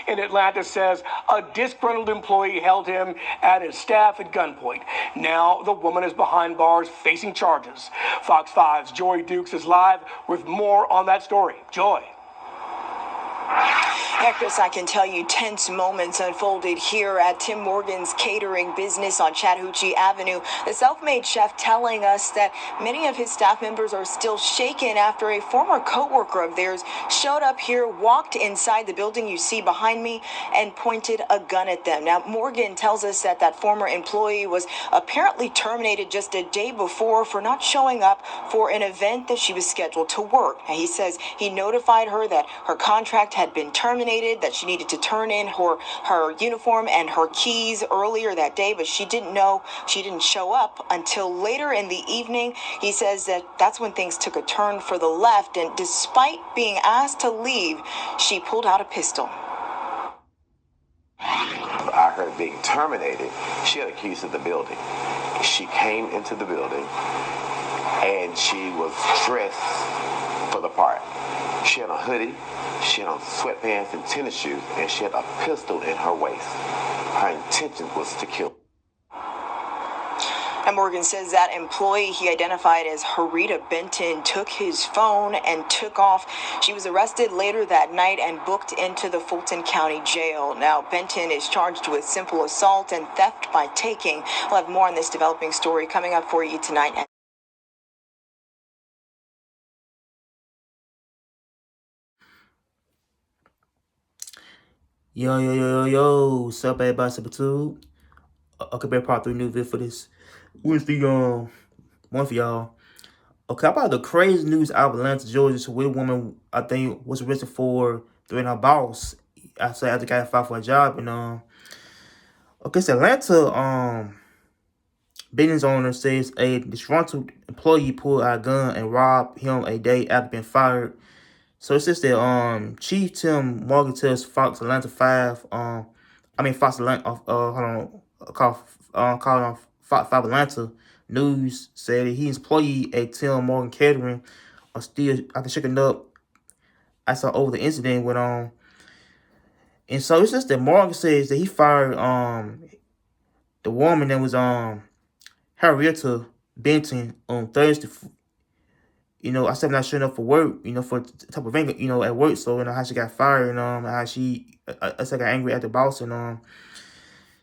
in Atlanta says a disgruntled employee held him and his staff at gunpoint. Now the woman is behind bars facing charges. Fox 5's Joy Dukes is live with more on that story. Joy. Yeah, Chris, I can tell you tense moments unfolded here at Tim Morgan's Catering business on Chattahoochee Avenue. The self-made chef telling us that many of his staff members are still shaken after a former co-worker of theirs showed up here, walked inside the building you see behind me, and pointed a gun at them. Now, Morgan tells us that that former employee was apparently terminated just a day before for not showing up for an event that she was scheduled to work. And he says he notified her that her contract had been terminated, that she needed to turn in her uniform and her keys earlier that day, but she didn't know, she didn't show up until later in the evening. He says that that's when things took a turn for the left, and despite being asked to leave, she pulled out a pistol. I heard being terminated. She had a keys to the building. She came into the building and she was dressed for the part. She had a hoodie, she had on sweatpants and tennis shoes, and she had a pistol in her waist. Her intention was to kill. And Morgan says that employee he identified as Harita Benton took his phone and took off. She was arrested later that night and booked into the Fulton County Jail. Now, Benton is charged with simple assault and theft by taking. We'll have more on this developing story coming up for you tonight. Yo, what's up, everybody? Substitute. Okay, better part 3 new video for this Wednesday, one for y'all. Okay, about the crazy news out of Atlanta, Georgia. So, a woman, I think, was arrested for threatening her boss. I said after got fired for a job, and okay, so Atlanta, business owner says a disgruntled employee pulled out a gun and robbed him a day after being fired. So it says that Chief Tim Morgan tells Fox Atlanta 5, Fox Atlanta, called Fox 5 Atlanta News said that his employee at Tim Morgan Catering are still after shaking up. I saw over the incident went on, and so it's just that Morgan says that he fired the woman that was Harrietta Benton on Thursday. I said not showing up for work, for type of thing, at work. So, how she got fired, and how she, I said, got angry at the boss, and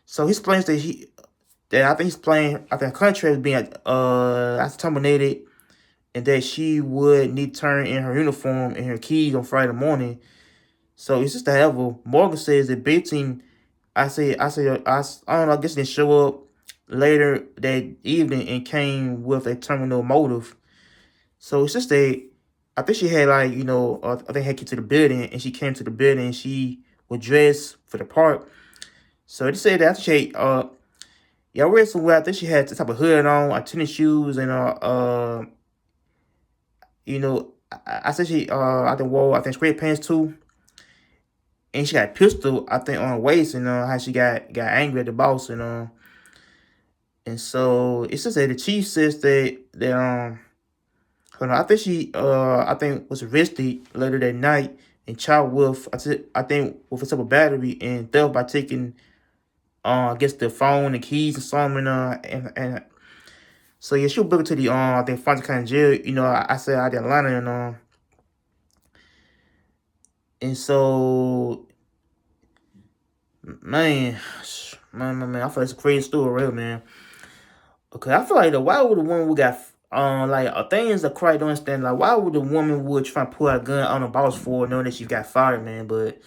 so he explains that I think her contract was being terminated, and that she would need to turn in her uniform and her keys on Friday morning. So it's just however, Morgan says that Benton, I don't know, I guess they show up later that evening and came with a terminal motive. So it's just I think she had I think had to the building, and she came to the building and she was dressed for the part. So they said that after she I read somewhere, I think she had the type of hood on, tennis shoes, and I said she I think straight pants too. And she got a pistol, I think, on her waist, and how she got angry at the boss, and so it's just that the chief says that I think she was arrested later that night and charged with I think with a simple battery and theft by taking I guess the phone and keys and something, and so yeah, she'll book it to the I think Fulton County Jail. I said out of Atlanta, and so man, I feel it's a crazy story, real man. Okay, I feel like why would the woman would got things that quite don't understand, like why would the woman would try to pull out a gun on the boss for knowing that she got fired, man? But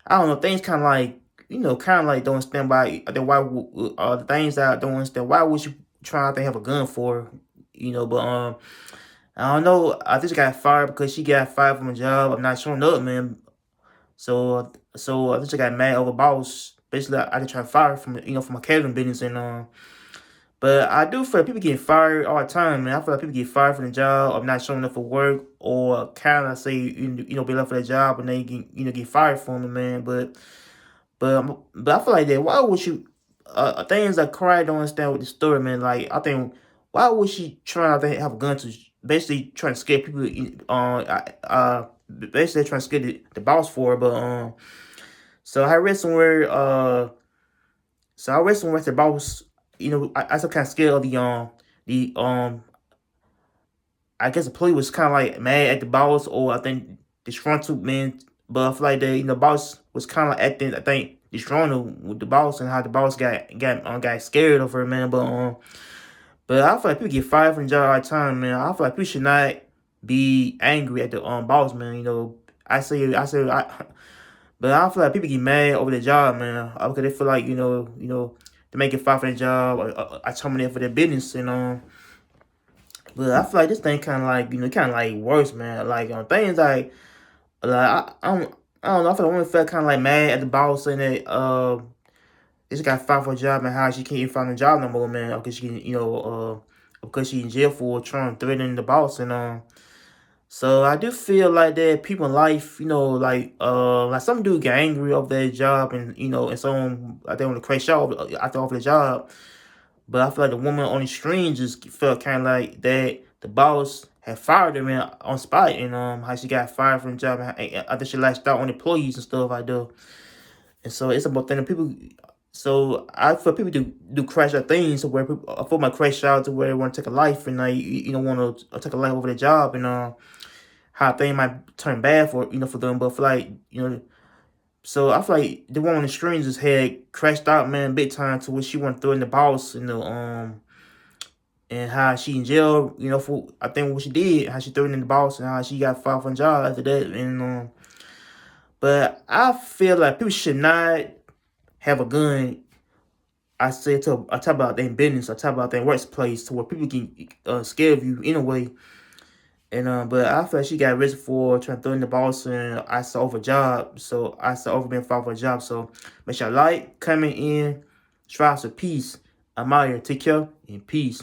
I don't know, things kind of like don't understand why. I think why the things that I don't understand, why would you try to have a gun for, but I don't know. I think she got fired because she got fired from a job. I'm not showing up, man. So I think she got mad over boss. Basically, I could try to fire from from my catering business, and but I do feel like people get fired all the time, man. I feel like people get fired from the job of not showing up for work, or kind of say be left for the job and they get fired from it, man. But I feel like that. Why would you? Things like cry don't understand with the story, man. Like I think why would she try to have a gun to basically trying to scare people? Basically trying to scare the boss for her, but So I read somewhere. That the boss. I was kind of scared of the. I guess the employee was kind of like mad at the boss, or I think disgruntled, man. But I feel like the boss was kind of like acting, I think, disgruntled with the boss, and how the boss got scared of her, man. But I feel like people get fired from the job all the time, man. I feel like people should not be angry at the boss, man. But I feel like people get mad over the job, man, because they feel like they make it fired for the job, or I terminate for their business, But I feel like this thing kind of like worse, man. Like things I don't know. I feel like women felt kind of like mad at the boss saying that they just got fired for a job, and how she can't even find a job no more, man, because because she in jail for trying to threaten the boss. So I do feel like that people in life, like some dude get angry over their job, and some like they want to crash out after off the job. But I feel like the woman on the screen just felt kind of like that the boss had fired her, man, on spot, and how she got fired from the job, and I think she lashed out on employees and stuff like that. And so it's about thing people. So I feel people do crash out things where people, I feel my crash out to where they want to take a life, and you don't want to take a life over their job, and how things might turn bad for for them. But for like so I feel like the one on the screen just had crashed out, man, big time, to where she went through in the boss, and how she in jail, for I think what she did, how she threw it in the boss, and how she got fired from job after that, and but I feel like people should not have a gun. I talk about their business, I talk about their workplace, to where people can scared of you anyway. And but I feel like she got arrested for trying to throw in the boss, and I saw over job. So I saw over being fired for a job. So make sure you like, comment in, strive for peace. I'm out here. Take care and peace.